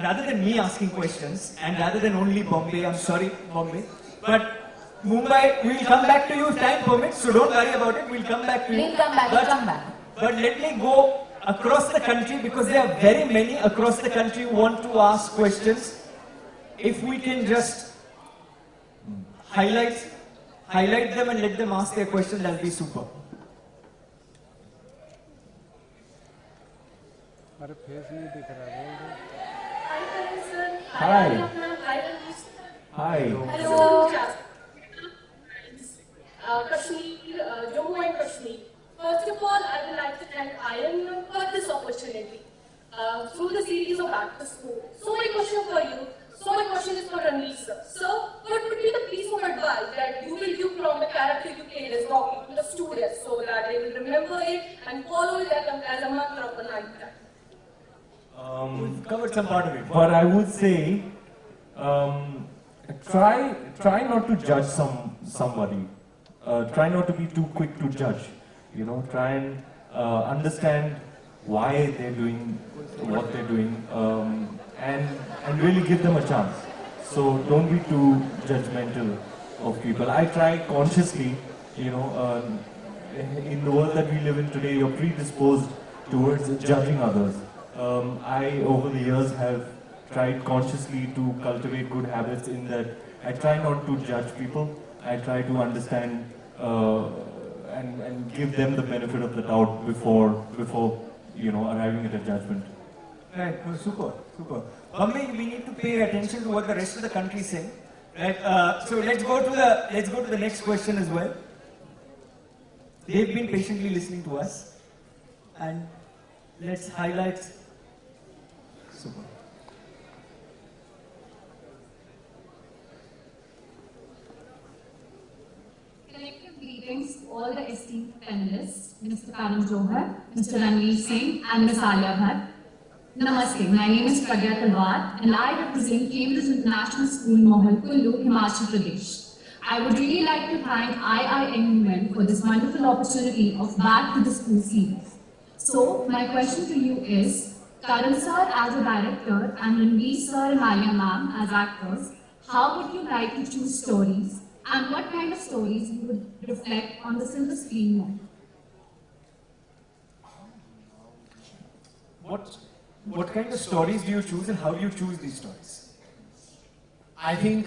rather than me asking questions, and rather than only Bombay, I'm sorry, Bombay, but Mumbai, we'll come back to you if time permits, so don't worry about it, we'll come back to you. We'll come back. But let me go across the country, because there are very many across the country who want to ask questions. If we can just highlight them and let them ask their question, that'll be super. Hi. Hi. Hello. Kashmir, Jammu and Kashmir. First of all, I would like to thank Alia for this opportunity. Through the series of Back to School. So my question for you, so my question is for Ranveer sir. So, what would be the piece of advice that you will give from the character you played as Rocky to the students so that they will remember it and follow it as a mantra of a lifetime? We've covered some part of it. But I would say, try not to judge somebody. Try not to be too quick to judge. You know, try and understand why they're doing what they're doing, and really give them a chance. So don't be too judgmental of people. I try consciously, you know, in the world that we live in today, you're predisposed towards judging others. I, over the years, have tried consciously to cultivate good habits in that I try not to judge people. I try to understand and give them the benefit of the doubt before you know, arriving at a judgment. Right, super. Bombay, we need to pay attention to what the rest of the country is saying. Right, so let's go to the next question as well. They've been patiently listening to us, and let's highlight. Super. Greetings to all the esteemed panelists, Mr. Karan Johar, Mr. Ranveer Singh, and Ms. Alia Bhatt. Namaste, my name is Pragya Talwar, and I represent Cambridge International School, Mohal, Kullu, Himachal Pradesh. I would really like to thank IIMUN for this wonderful opportunity of Back to the School series. So, my question to you is, Karan sir as a director and Ranveer sir and Alia ma'am as actors, how would you like to choose stories? And what kind of stories you would reflect on the silver screen more? What kind of stories do you choose, and how do you choose these stories? I think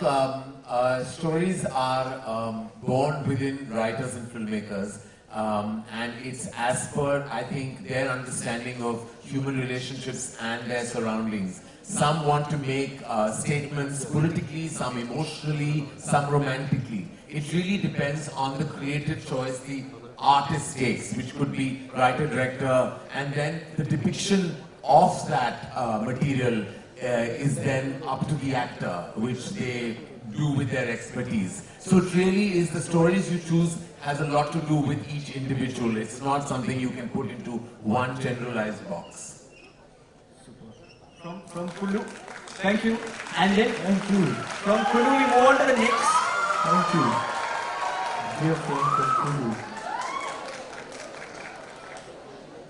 stories are born within writers and filmmakers, and it's as per, I think, their understanding of human relationships and their surroundings. Some want to make statements politically, some emotionally, some romantically. It really depends on the creative choice the artist takes, which could be writer, director, and then the depiction of that material is then up to the actor, which they do with their expertise. So it really is the stories you choose has a lot to do with each individual. It's not something you can put into one generalized box. From Kullu, thank you. And then Thank you. from Kullu we move on to the next. Thank you. Dear friend from Kullu.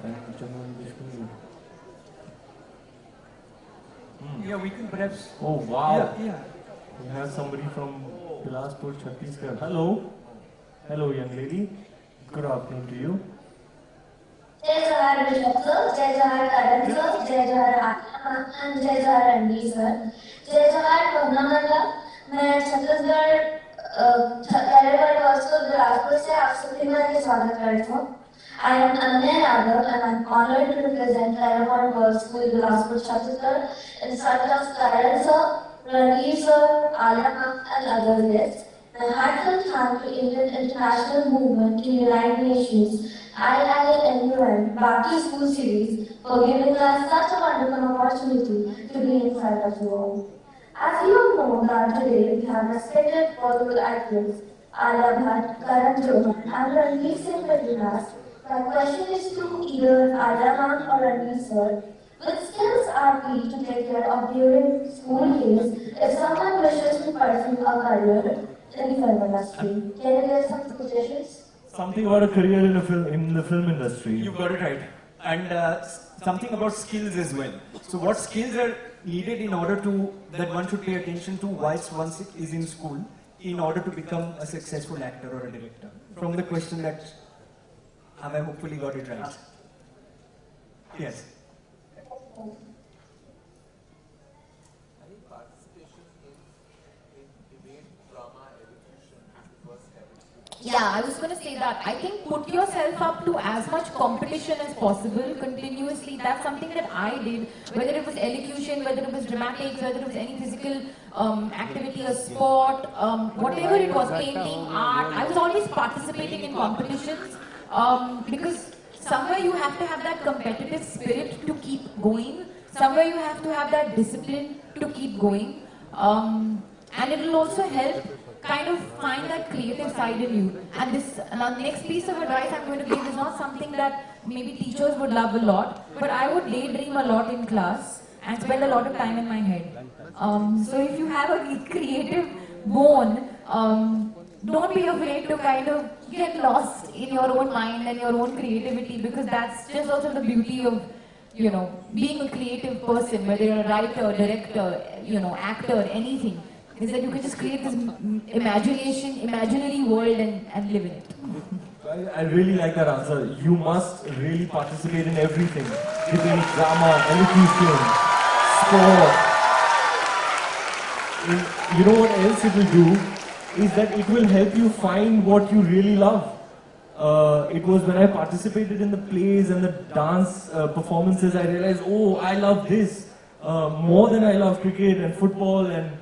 And Jammu and Kashmir. Yeah, we can perhaps. Oh wow. Yeah. We have somebody from Bilaspur, Chhattisgarh. Hello. Hello, young lady. Good afternoon to you. Jai Jawahar Bishop sir, Jai Jawahar Karan sir, Jai Jawahar Alia and Jai Jawahar Ranveer sir. Jai Jawahar Manoranjan. मैं छत्तीसगढ़ कैरेबर वर्षों बिलासपुर से आप सभी का स्वागत करता हूँ. I am Anya Yadav and I am honored to represent Claremont Girls School, Bilaspur, Chhattisgarh in front of Karan sir, Ranveer sir, Alia and other guests. My heartfelt thanks to Indian International Movement to Unite Nations, IIMUN, Back to School series for giving us such a wonderful opportunity to be in front of you all. As you all know that today we have respected Bollywood actors Alia Bhatt, Karan Johar and Ranveer Singh between us. My question is to either Alia ma'am or Ranveer sir. Which skills are we to take care of during school days if someone wishes to pursue a career in the film industry? Can you give some suggestions? Something about a career in the film industry. You got it right. And something about skills as well. So what skills are needed in order to, that one should pay attention to whilst one is in school in order to become a successful actor or a director? From the question that, have I hopefully got it right? Yes. Yeah, I was going to say that. I think put yourself up to as much competition as possible continuously. That's something that I did, whether it was elocution, whether it was dramatics, whether it was any physical activity, a sport, whatever it was, painting, art. I was always participating in competitions because somewhere you have to have that competitive spirit to keep going. Somewhere you have to have that discipline to keep going. And it will also help kind of find that creative side in you. And this next piece of advice I'm going to give is not something that maybe teachers would love a lot, but I would daydream a lot in class and spend a lot of time in my head. So if you have a creative bone, don't be afraid to kind of get lost in your own mind and your own creativity, because that's just also the beauty of, you know, being a creative person, whether you're a writer, director, you know, actor, anything. Is that you can just create this imaginary world and live in it. I really like that answer. You must really participate in everything. Debate, drama, elocution, sport. You know what else it will do? Is that it will help you find what you really love. It was when I participated in the plays and the dance performances, I realized, oh, I love this more than I love cricket and football. And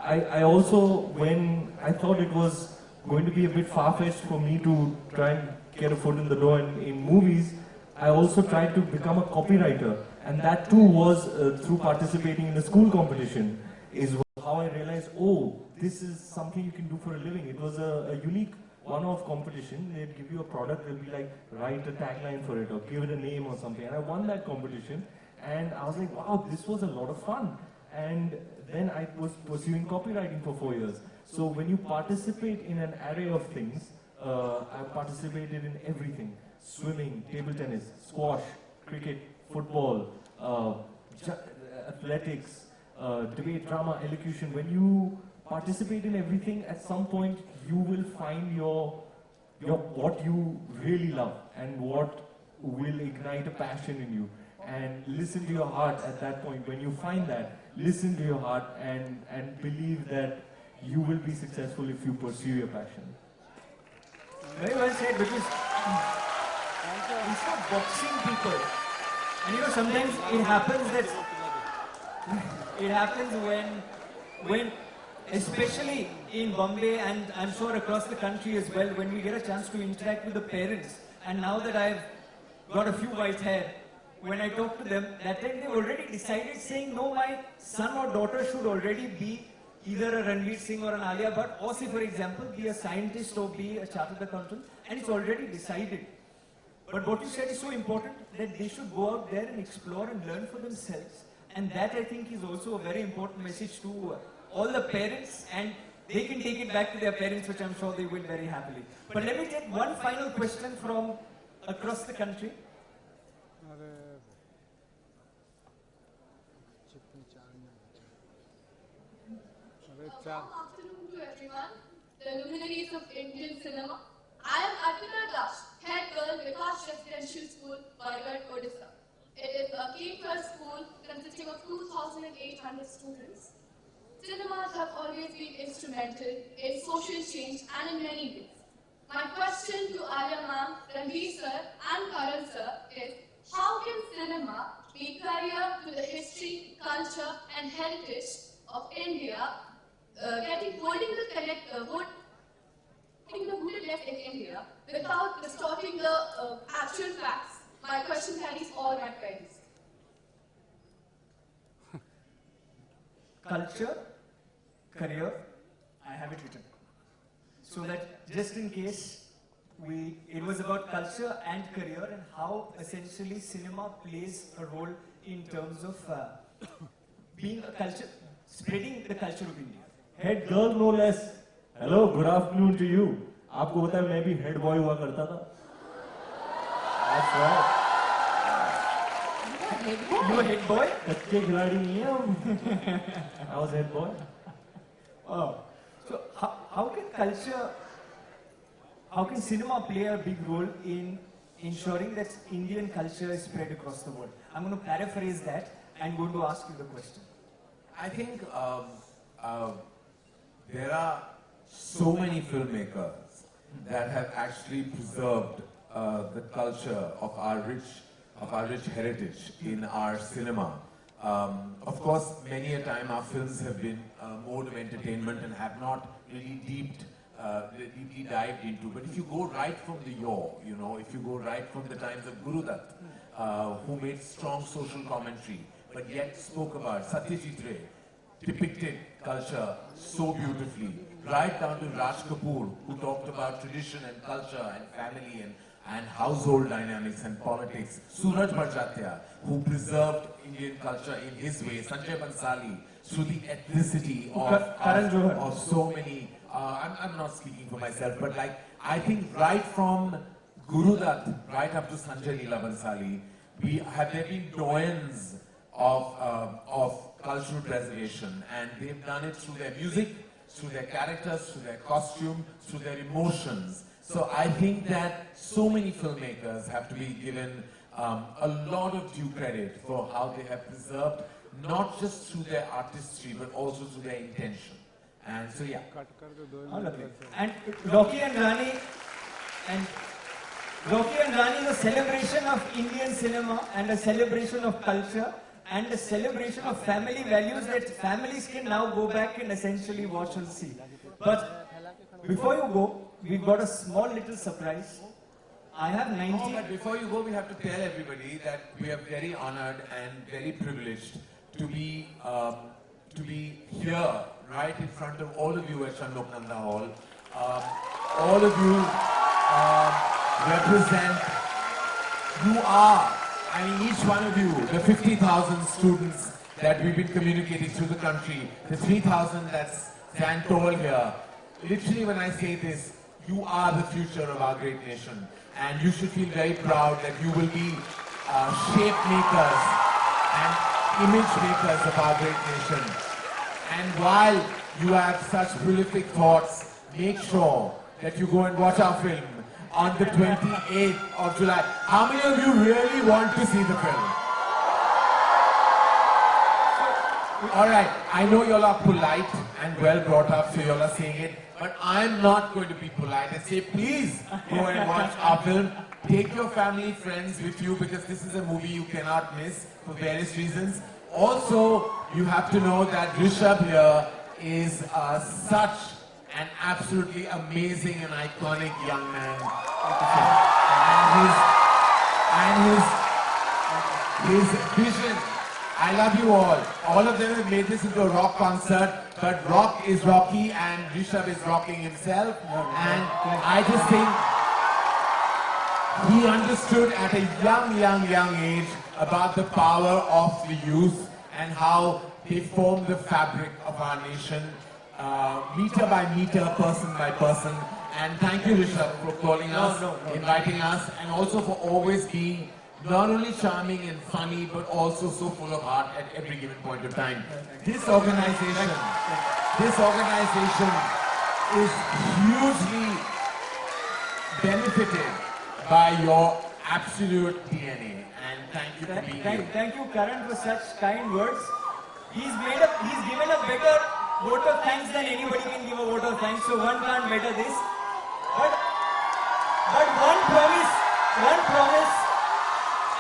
I also, when I thought it was going to be a bit far-fetched for me to try and get a foot in the door in movies, I also tried to become a copywriter. And that too was through participating in the school competition, is how I realized, oh, this is something you can do for a living. It was a unique one-off competition. They'd give you a product, they'll be like, write a tagline for it or give it a name or something. And I won that competition and I was like, wow, this was a lot of fun. And then I was pursuing copywriting for 4 years. So when you participate in an array of things, I participated in everything. Swimming, table tennis, squash, cricket, football, athletics, debate, drama, elocution. When you participate in everything, at some point you will find your what you really love and what will ignite a passion in you. And listen to your heart at that point. When you find that, listen to your heart and believe that you will be successful if you pursue your passion. Very well said, because instead of boxing people, and you know, sometimes it happens that it happens when especially in Bombay and I'm sure across the country as well, when we get a chance to interact with the parents, and now that I've got a few white hair, when I talk to them, that time they already decided, saying, no, my son or daughter should already be either a Ranveer Singh or an Alia, but or say, for example, be a scientist or be a chartered accountant, and it's already decided. But what you said is so important, that they should go out there and explore and learn for themselves. And that, I think, is also a very important message to all the parents, and they can take it back to their parents, which I'm sure they will very happily. But let me take one final question from across the country. Good afternoon to everyone, the luminaries of Indian cinema. I am Arpita Dash, head girl Vikas Residential School, Bargarh, Odisha. It is a K-12 school consisting of 2,800 students. Cinemas have always been instrumental in social change and in many ways. My question to Alia ma'am, Ranveer sir and Karan sir is, how can cinema be carrier to the history, culture and heritage of India, holding the rooted left in India without distorting the actual facts? My question carries all my queries. Culture, career, I have it written. So that just in case, it was about culture and career and how essentially cinema plays a role in terms of being a culture, spreading the culture of India. Head girl, no less. Hello, good afternoon to you. आपको पता है मैं भी head boy हुआ करता था. That's right. head boy. You were head boy? कच्चे खिलाड़ी नहीं है हम. I was head boy. Oh. So how can culture, how can cinema play a big role in ensuring that Indian culture is spread across the world? I'm going to paraphrase that and going to ask you the question. I think there are so many filmmakers that have actually preserved the culture of our rich heritage in our cinema. Of course, many a time our films have been mode of entertainment and have not really deeply dived into. But if you go right from the yore, you know, if you go right from the times of Guru Dutt, who made strong social commentary, but yet spoke about Satyajit Ray, depicted culture so beautifully, right down to Raj Kapoor, who talked about tradition and culture and family and household dynamics and politics. Suraj Bharjatya, who preserved Indian culture in his way. Sanjay Bansali, through the ethnicity of so many. I'm not speaking for myself, but like, I think right from Guru Dutt, right up to Sanjay Leela Bansali, there been doyens of cultural preservation, and they've done it through their music, through their characters, through their costume, through their emotions. So I think that so many filmmakers have to be given a lot of due credit for how they have preserved, not just through their artistry, but also through their intention. And so, yeah. And Rocky and Rani is a celebration of Indian cinema and a celebration of culture and a celebration of family values that families can now go back and essentially watch and see. But before you go, we've got a small little surprise. I have 90... but before you go, we have to tell everybody that we are very honored and very privileged to be here, right in front of all of you at Chandok Nanda Hall. All of you represent, you are, I mean, each one of you, the 50,000 students that we've been communicating through the country, the 3,000 that's stand tall here. Literally, when I say this, you are the future of our great nation. And you should feel very proud that you will be shape makers and image makers of our great nation. And while you have such prolific thoughts, make sure that you go and watch our film on the 28th of July. How many of you really want to see the film? Alright, I know you all are polite and well brought up, so you all are seeing it. But I'm not going to be polite and say, please go and watch our film. Take your family, friends with you, because this is a movie you cannot miss for various reasons. Also, you have to know that Rishabh here is such an absolutely amazing and iconic young man. And his vision. I love you all. All of them have made this into a rock concert, but rock is Rocky and Rishabh is rocking himself. And I just think he understood at a young age about the power of the youth and how they form the fabric of our nation, meter by meter, person by person. And thank you, Rishabh, for calling us, inviting us, and also for always being not only charming and funny, but also so full of heart at every given point of time. This organization is hugely benefited by your absolute DNA. And thank you for being here. Thank you, Karan, for such kind words. He's given a better vote of thanks than anybody can give a vote of thanks, so one can't better this. But one promise,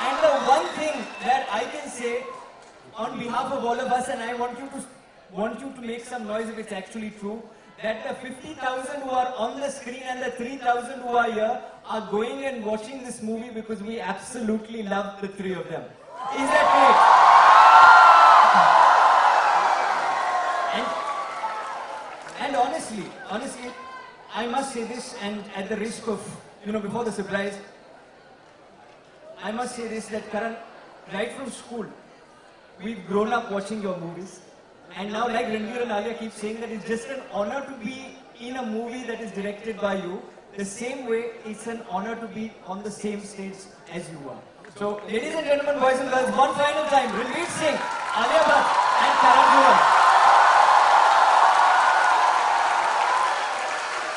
and the one thing that I can say on behalf of all of us, and I want you to make some noise if it's actually true, that the 50,000 who are on the screen and the 3,000 who are here are going and watching this movie because we absolutely love the three of them. Is that great? And honestly, I must say this, and at the risk of, before the surprise, I must say this, that Karan, right from school, we've grown up watching your movies. And now, like Ranveer and Alia keep saying, that it's just an honor to be in a movie that is directed by you. The same way, it's an honor to be on the same stage as you are. So, ladies and gentlemen, boys and girls, one final time. Ranveer Singh, Alia